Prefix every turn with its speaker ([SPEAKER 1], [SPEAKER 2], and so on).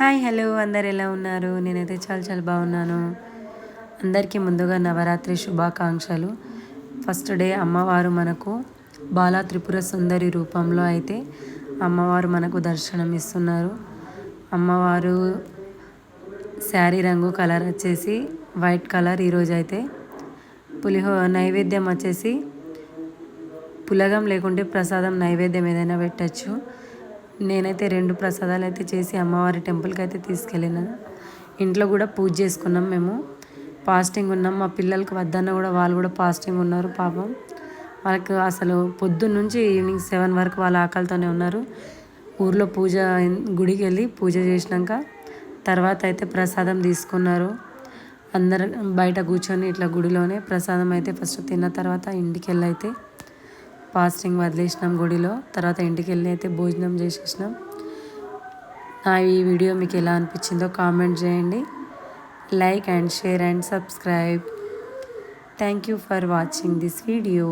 [SPEAKER 1] Hi hello అందరు ఎలా ఉన్నారు? నేనైతే చాలా చాలా బాగున్నాను. అందరికీ ముందుగా నవరాత్రి శుభాకాంక్షలు. ఫస్ట్ డే అమ్మవారు మనకు బాలా త్రిపుర సుందరి రూపంలో అయితే అమ్మవారు మనకు దర్శనం ఇస్తున్నారు. అమ్మవారు శారీ రంగు కలర్ వచ్చేసి వైట్ కలర్. ఈరోజు అయితే నైవేద్యం వచ్చేసి పులగం లేకుంటే ప్రసాదం నైవేద్యం ఏదైనా పెట్టచ్చు. నేనైతే 2 ప్రసాదాలు అయితే చేసి అమ్మవారి టెంపుల్కి అయితే తీసుకెళ్ళిన. ఇంట్లో కూడా పూజ చేసుకున్నాం. మేము ఫాస్టింగ్ ఉన్నాం. మా పిల్లలకి వద్దన్న కూడా వాళ్ళు కూడా ఫాస్టింగ్ ఉన్నారు. పాపం వాళ్ళకి అసలు పొద్దున్న నుంచి ఈవినింగ్ 7 వరకు వాళ్ళ ఆకలితోనే ఉన్నారు. ఊర్లో గుడికి వెళ్ళి పూజ చేసినాక తర్వాత అయితే ప్రసాదం తీసుకున్నారు. అందరు బయట కూర్చొని ఇట్లా గుడిలోనే ప్రసాదం అయితే ఫస్ట్ తిన్న తర్వాత ఇంటికి వెళ్ళి అయితే ఫాస్టింగ్ వదిలేసినాం గుడిలో. తర్వాత ఇంటికి వెళ్ళి అయితే భోజనం చేసేసినాం. ఈ వీడియో మీకు ఎలా అనిపించిందో కామెంట్ చేయండి. Like and share and subscribe. Thank you for watching this video.